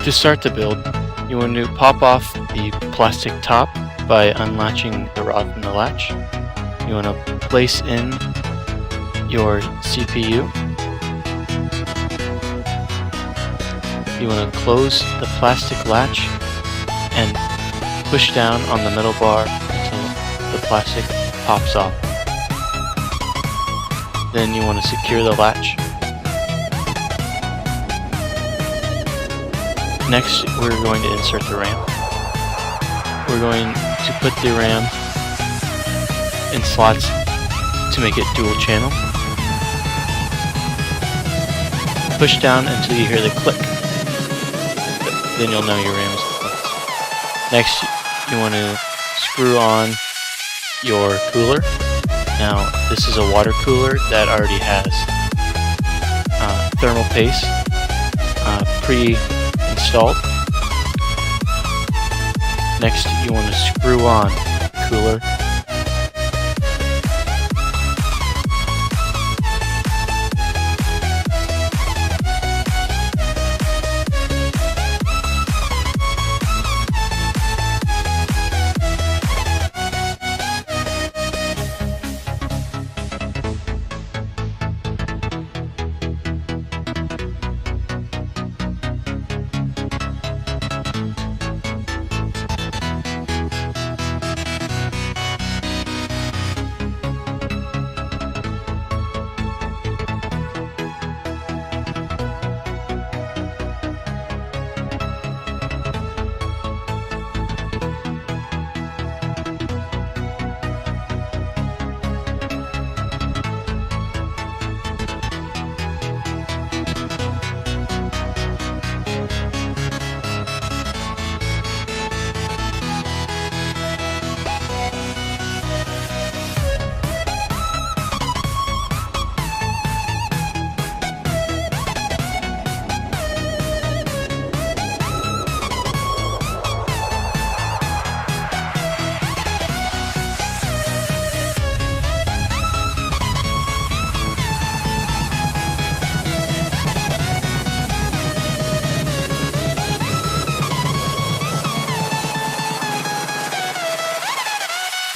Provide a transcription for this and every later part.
To start the build, you want to pop off the plastic top by unlatching the rod from the latch. You want to place in your CPU. You want to close the plastic latch and push down on the middle bar until the plastic pops off. Then you want to secure the latch. Next, we're going to insert the RAM. We're going to put the RAM in slots to make it dual channel. Push down until you hear the click. Then you'll know your RAM is in place. Next, you want to screw on your cooler. Now, this is a water cooler that already has thermal paste pre-installed. Next, you want to screw on the cooler.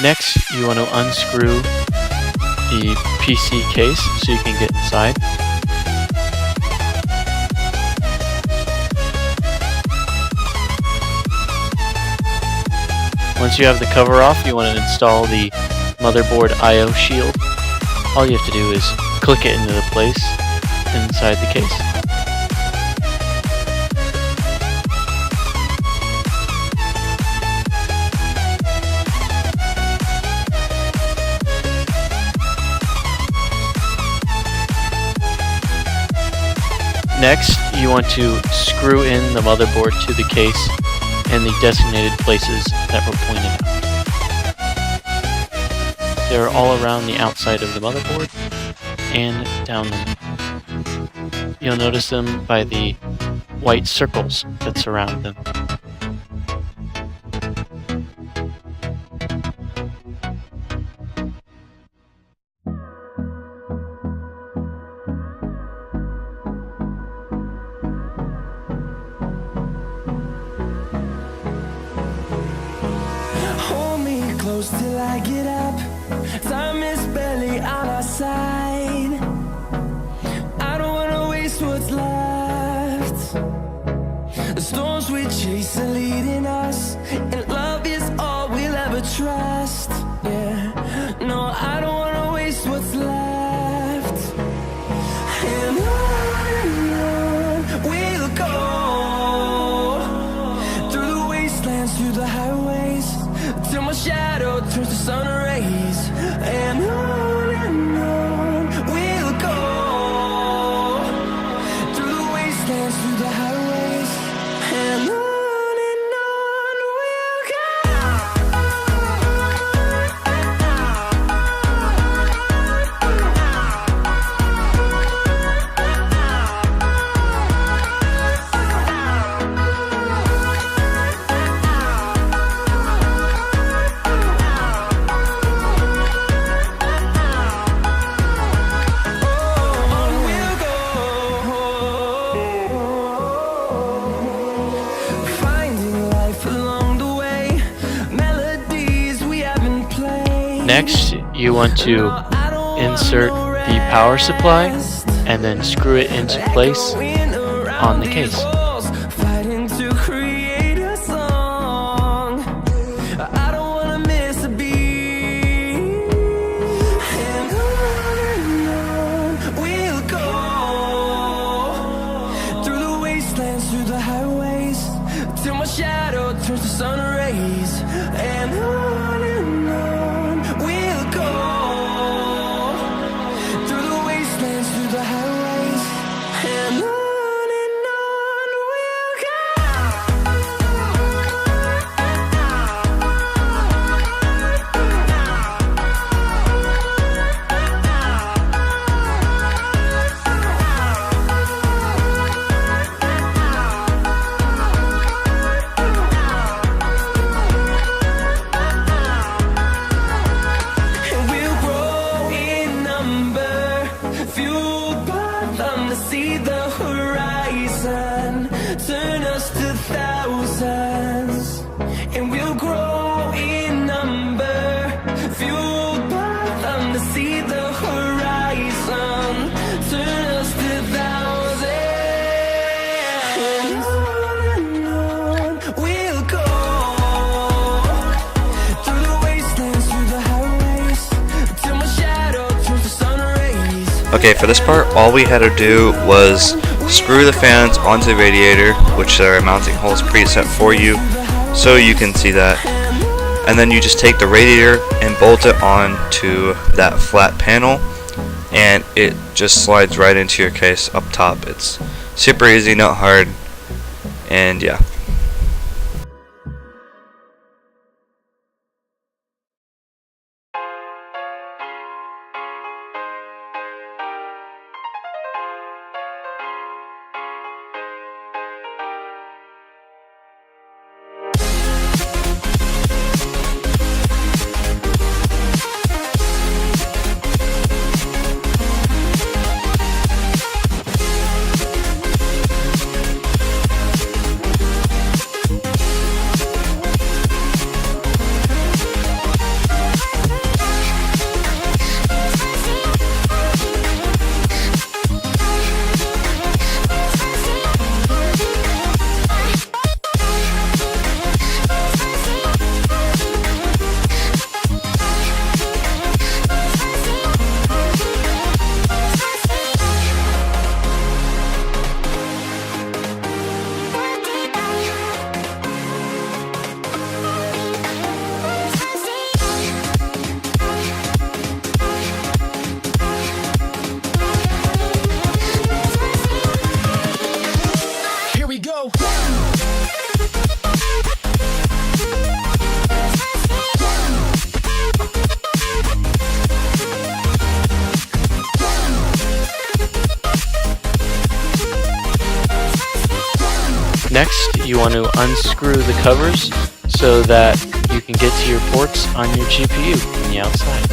Next, you want to unscrew the PC case so you can get inside. Once you have the cover off, you want to install the motherboard I/O shield. All you have to do is click it into the place inside the case. Next, you want to screw in the motherboard to the case and the designated places that were pointed out. They're all around the outside of the motherboard and down them. You'll notice them by the white circles that surround them. Close till I get up. Time is barely on our side. I don't wanna waste what's left. The storms we chase are leading us, and love is all we'll ever trust. Yeah, no, I don't wanna waste what's left. And on we'll go, through the wastelands, through the highways, till my shadow turns to sun rays. And on we'll go, through the wastelands, through the highways. And on Next, you want to insert the power supply and then screw it into place on the case. Through the highways till my shadow turns to sun rays, and on we'll go through the wastelands, through the highways, and on turn us to thousands, and we'll grow in number, fueled by them to see the horizon, turn us to thousands, and on we'll go, through the wastelands, through the highways, till my shadow turns to sun rays. Okay, for this part, all we had to do was screw the fans onto the radiator, which there are mounting holes preset for you, so you can see that. And then you just take the radiator and bolt it onto that flat panel, and it just slides right into your case up top. It's super easy, not hard, and yeah. Next, you want to unscrew the covers so that you can get to your ports on your GPU from the outside.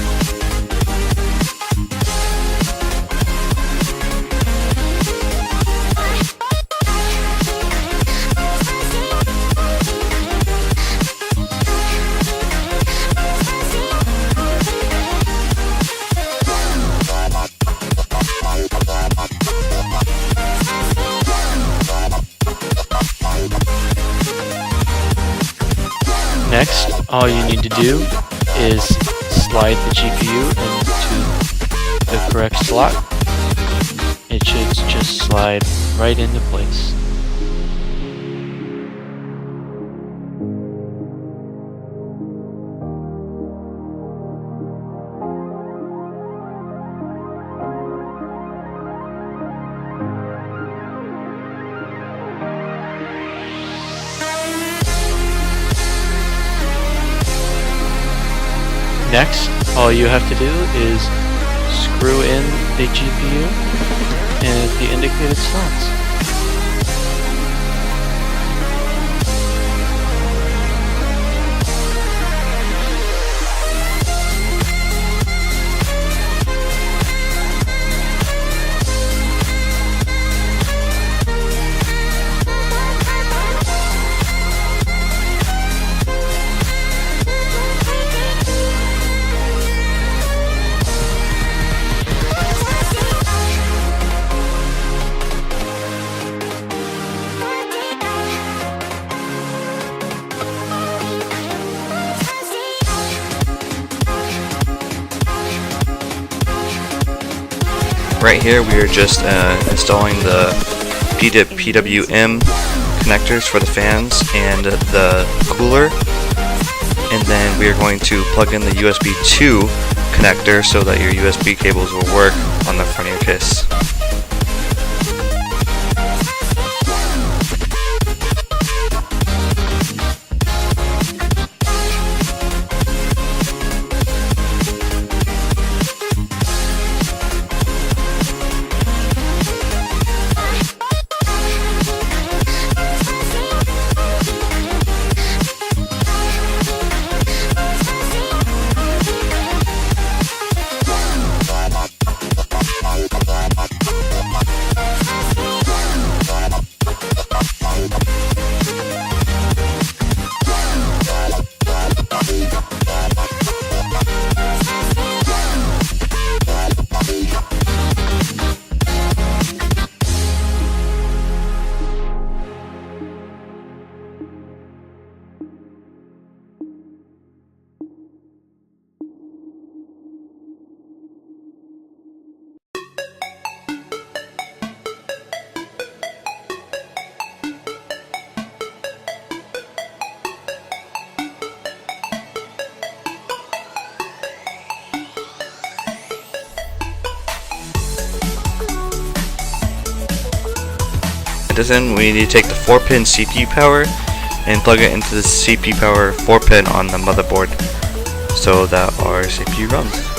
Next, all you need to do is slide the GPU into the correct slot. It should just slide right into place. Next, all you have to do is screw in the GPU at the indicated slots. right here we are just installing the PWM connectors for the fans and the cooler, and then we are going to plug in the USB 2 connector so that your USB cables will work on the front of your case. Then we need to take the 4-pin CPU power and plug it into the CPU power 4-pin on the motherboard so that our CPU runs.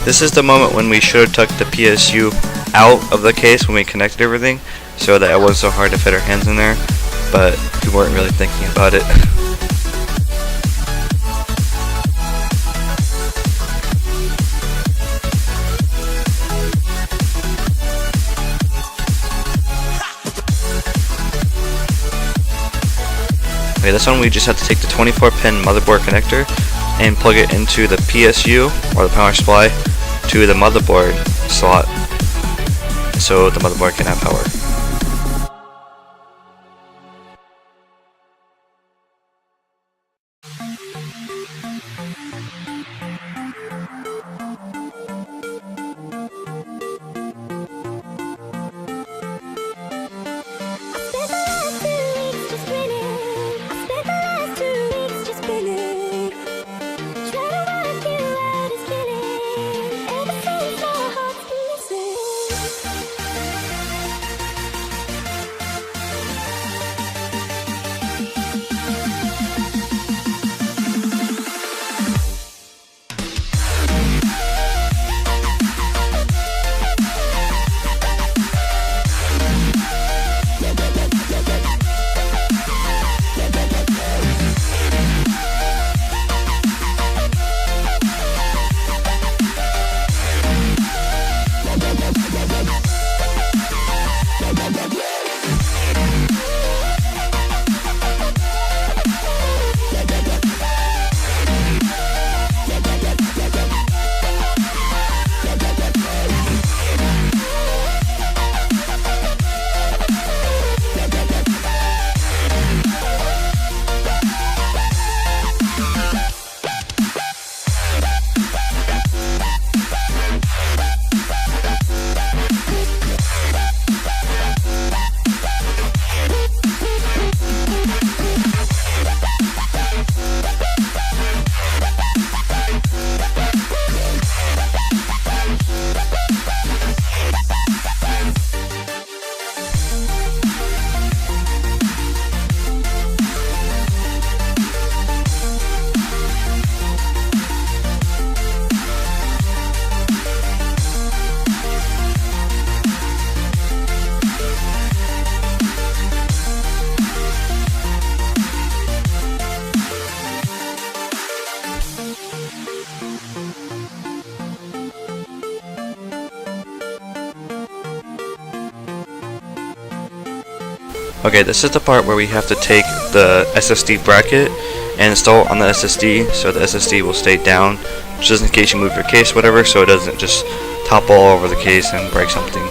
This is the moment when we should have took the PSU out of the case when we connected everything so that it wasn't so hard to fit our hands in there, but we weren't really thinking about it. Okay, this one we just have to take the 24-pin motherboard connector and plug it into the PSU or the power supply to the motherboard slot so the motherboard can have power. Okay, this is the part where we have to take the SSD bracket and install it on the SSD, so the SSD will stay down, just in case you move your case, whatever, so it doesn't just topple all over the case and break something.